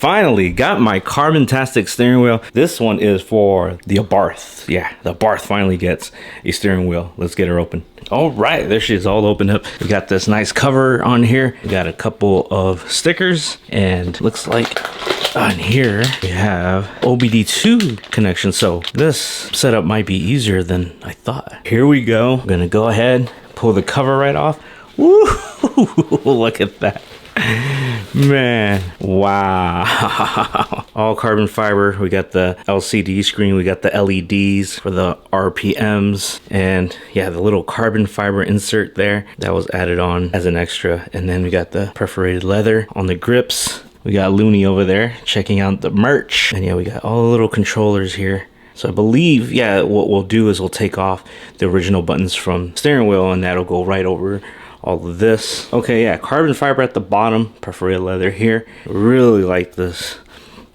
Finally got my Carbontastic steering wheel. This one is for the Abarth. Yeah, the Abarth finally gets a steering wheel. Let's get her open. All right, there she is, all opened up. We got this nice cover on here. We got a couple of stickers, and looks like on here we have OBD2 connection. So this setup might be easier than I thought. Here we go. I'm gonna go ahead, pull the cover right off. Woo! Look at that. Man, wow. All carbon fiber. We got the LCD screen, we got the LEDs for the RPMs, and yeah, the little carbon fiber insert there that was added on as an extra. And then we got the perforated leather on the grips. We got Looney over there checking out the merch, and yeah, we got all the little controllers here. So I believe, yeah, what we'll do is we'll take off the original buttons from steering wheel, and that'll go right over all of this. Okay, yeah, carbon fiber at the bottom, perforated leather here. Really like this.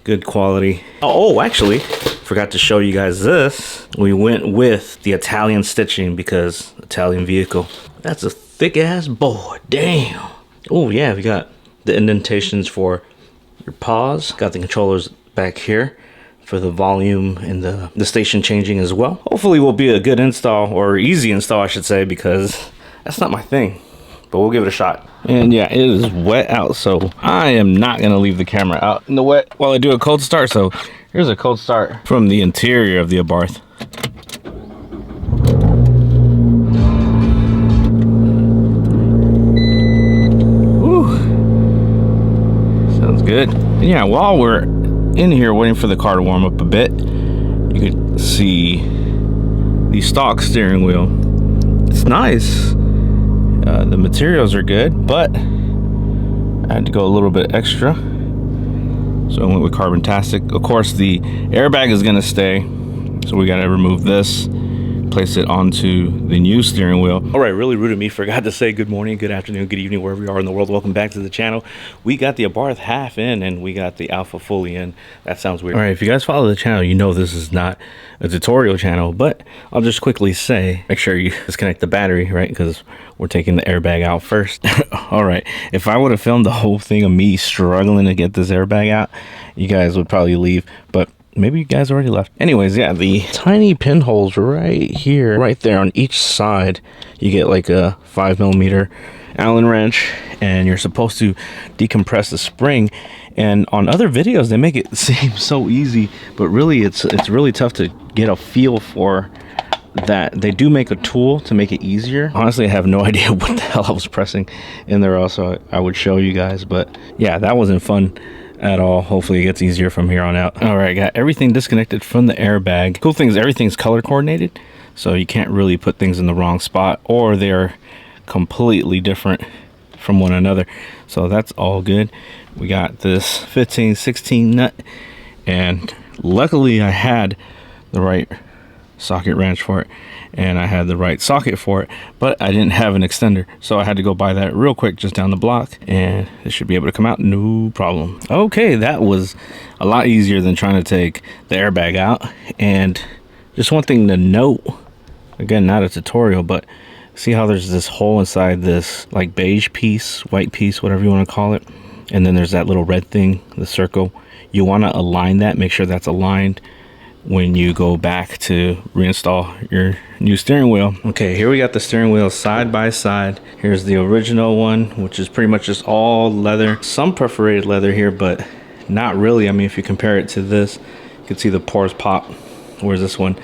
Good quality. Oh, actually, forgot to show you guys this. We went with the Italian stitching because Italian vehicle. That's a thick ass board. Damn. Oh yeah, we got the indentations for your pause. Got the controllers back here for the volume and the station changing as well. Hopefully will be a good install, or easy install I should say, because that's not my thing. But we'll give it a shot. And yeah, it is wet out, so I am not gonna leave the camera out in the wet while I do a cold start. So here's a cold start from the interior of the Abarth. Woo. Sounds good. And yeah, while we're in here waiting for the car to warm up a bit, you could see the stock steering wheel. It's nice. The materials are good, but I had to go a little bit extra, so I went with Carbontastic. Of course, the airbag is going to stay, so we got to remove this, place it onto the new steering wheel. All right, really rude of me, forgot to say good morning, good afternoon, good evening, wherever you are in the world. Welcome back to the channel. We got the Abarth half in, and we got the Alpha fully in. That sounds weird. All right, if you guys follow the channel, you know this is not a tutorial channel, but I'll just quickly say, make sure you disconnect the battery, right? Because we're taking the airbag out first. All right, if I would have filmed the whole thing of me struggling to get this airbag out, you guys would probably leave, but maybe you guys already left. Anyways, yeah, the tiny pinholes right here, right there on each side, you get like a 5mm Allen wrench, and you're supposed to decompress the spring. And on other videos, they make it seem so easy, but really it's really tough to get a feel for that. They do make a tool to make it easier. Honestly, I have no idea what the hell I was pressing in there. Also, I would show you guys, but yeah, that wasn't fun at all. Hopefully it gets easier from here on out. All right, got everything disconnected from the airbag. Cool thing is everything's color coordinated, so you can't really put things in the wrong spot, or they're completely different from one another. So that's all good. We got this 15-16 nut, and luckily I had the right socket wrench for it, and I had the right socket for it, but I didn't have an extender, so I had to go buy that real quick just down the block, and it should be able to come out no problem. Okay, that was a lot easier than trying to take the airbag out. And just one thing to note, again, not a tutorial, but see how there's this hole inside this like beige piece, white piece, whatever you want to call it, and then there's that little red thing, the circle. You want to align that, make sure that's aligned when you go back to reinstall your new steering wheel. Okay, here we got the steering wheel side by side. Here's the original one, which is pretty much just all leather, some perforated leather here, but not really. I mean, if you compare it to this, you can see the pores pop, whereas this one,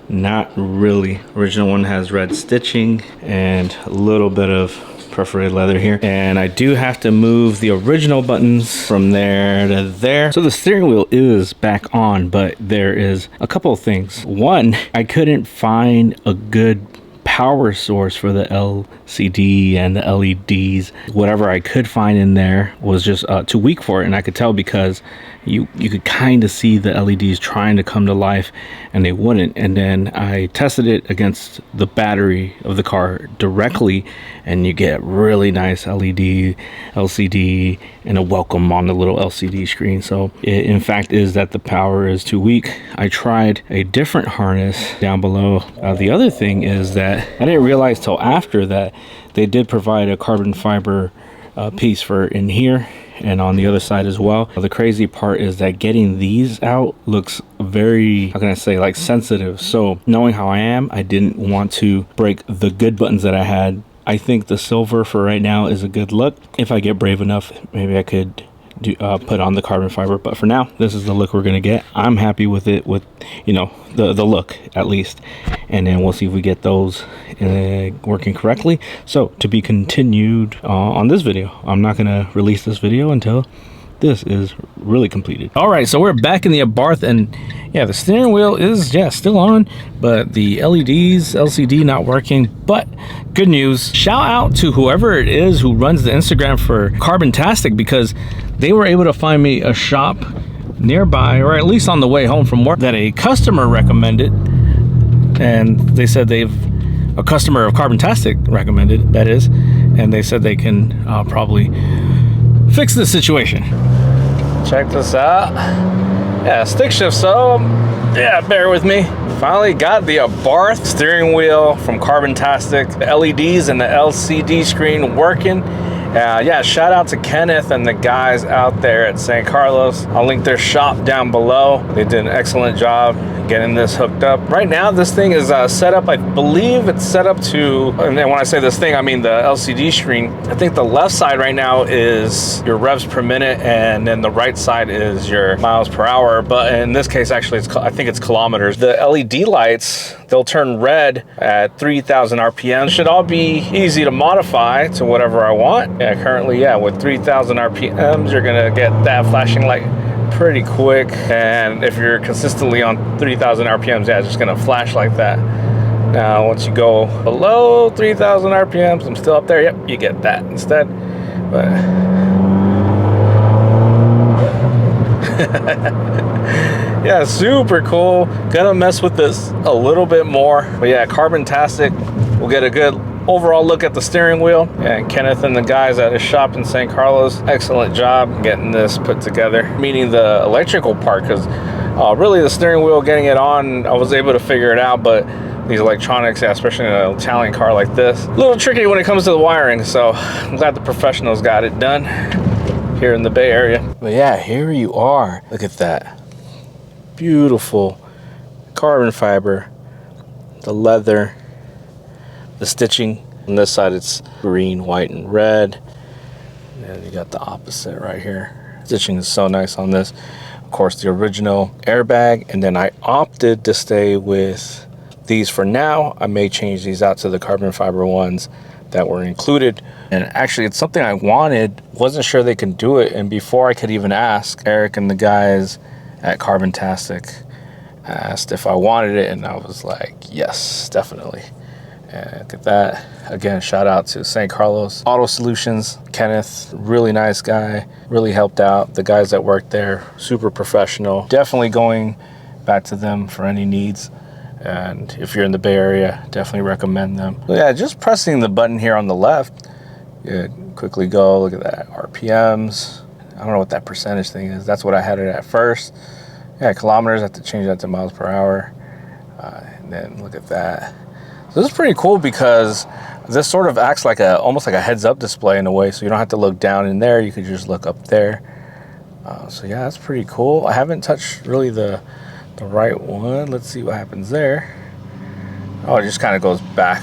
not really. Original one has red stitching and a little bit of perforated leather here, and I do have to move the original buttons from there to there. So the steering wheel is back on, but there is a couple of things. One, I couldn't find a good power source for the LCD and the LEDs. Whatever I could find in there was just too weak for it, and I could tell because you could kind of see the LEDs trying to come to life, and they wouldn't. And then I tested it against the battery of the car directly, and you get really nice LED, LCD, and a welcome on the little LCD screen. So it in fact is that the power is too weak. I tried a different harness down below. The other thing is that I didn't realize till after that they did provide a carbon fiber piece for in here, and on the other side as well. The crazy part is that getting these out looks very, how can I say, like sensitive. So knowing how I am, I didn't want to break the good buttons that I had. I think the silver for right now is a good look. If I get brave enough, maybe I could put on the carbon fiber, but for now this is the look we're gonna get. I'm happy with it, with, you know, the look at least, and then we'll see if we get those working correctly. So to be continued on this video. I'm not gonna release this video until this is really completed. All right, so we're back in the Abarth, and yeah, the steering wheel is still on, but the LCD not working. But good news, shout out to whoever it is who runs the Instagram for Carbontastic, because they were able to find me a shop nearby, or at least on the way home from work, that a customer recommended. And they said a customer of Carbontastic recommended, that is, and they said they can probably fix the situation. Check this out. Yeah, stick shift. So yeah, bear with me. Finally got the Abarth steering wheel from Carbontastic, the LEDs and the LCD screen working. Yeah, shout out to Kenneth and the guys out there at San Carlos. I'll link their shop down below. They did an excellent job getting this hooked up. Right now, this thing is set up, I believe it's set up to, and then when I say this thing, I mean the LCD screen. I think the left side right now is your revs per minute, and then the right side is your miles per hour. But in this case, actually, I think it's kilometers. The LED lights, they'll turn red at 3,000 RPM. Should all be easy to modify to whatever I want. Yeah, currently, yeah, with 3,000 RPMs, you're gonna get that flashing light pretty quick. And if you're consistently on 3,000 RPMs, yeah, it's just gonna flash like that. Now, once you go below 3,000 RPMs, I'm still up there, yep, you get that instead. But yeah, super cool. Gonna mess with this a little bit more. But yeah, Carbontastic, we'll get a good overall look at the steering wheel. Yeah, and Kenneth and the guys at his shop in San Carlos, excellent job getting this put together, meaning the electrical part, because really the steering wheel, getting it on, I was able to figure it out, but these electronics, yeah, especially in an Italian car like this, a little tricky when it comes to the wiring. So I'm glad the professionals got it done here in the Bay Area. But yeah, here you are. Look at that. Beautiful carbon fiber, the leather, the stitching. On this side it's green, white, and red. And you got the opposite right here. Stitching is so nice on this. Of course, the original airbag, and then I opted to stay with these for now. I may change these out to the carbon fiber ones that were included. And actually, it's something I wanted, wasn't sure they can do it, and before I could even ask, Eric and the guys at Carbontastic asked if I wanted it, and I was like, yes, definitely. And look at that. Again, shout out to San Carlos Auto Solutions. Kenneth, really nice guy, really helped out. The guys that worked there, super professional. Definitely going back to them for any needs. And if you're in the Bay Area, definitely recommend them. But yeah, just pressing the button here on the left, you quickly go, look at that, RPMs. I don't know what that percentage thing is. That's what I had it at first. Yeah, kilometers, I have to change that to miles per hour. And then look at that. So this is pretty cool because this sort of acts like almost like a heads-up display in a way, so you don't have to look down in there. You could just look up there. So yeah, that's pretty cool. I haven't touched really the right one. Let's see what happens there. Oh, it just kind of goes back.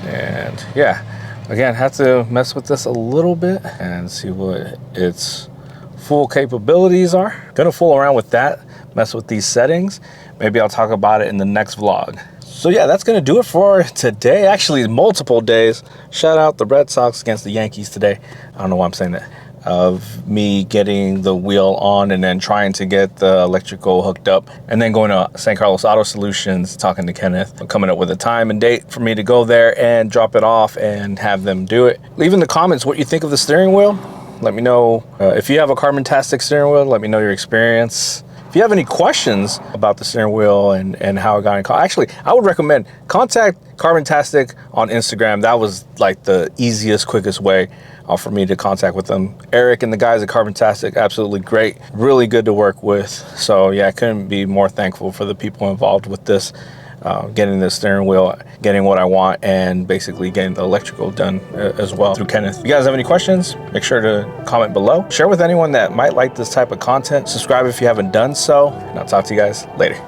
And yeah, again, have to mess with this a little bit and see what its full capabilities are. Gonna fool around with that, mess with these settings. Maybe I'll talk about it in the next vlog. So yeah, that's gonna do it for today. Actually, multiple days. Shout out the Red Sox against the Yankees today. I don't know why I'm saying that. Of me getting the wheel on and then trying to get the electrical hooked up, and then going to San Carlos Auto Solutions, talking to Kenneth, coming up with a time and date for me to go there and drop it off and have them do it. Leave in the comments what you think of the steering wheel. Let me know if you have a Carbontastic steering wheel. Let me know your experience. If you have any questions about the steering wheel and how it got in contact, actually, I would recommend contact Carbontastic on Instagram. That was like the easiest, quickest way for me to contact with them. Eric and the guys at Carbontastic, absolutely great, really good to work with. So yeah, I couldn't be more thankful for the people involved with this. getting the steering wheel, getting what I want, and basically getting the electrical done as well through Kenneth. If you guys have any questions, make sure to comment below. Share with anyone that might like this type of content. Subscribe if you haven't done so, and I'll talk to you guys later.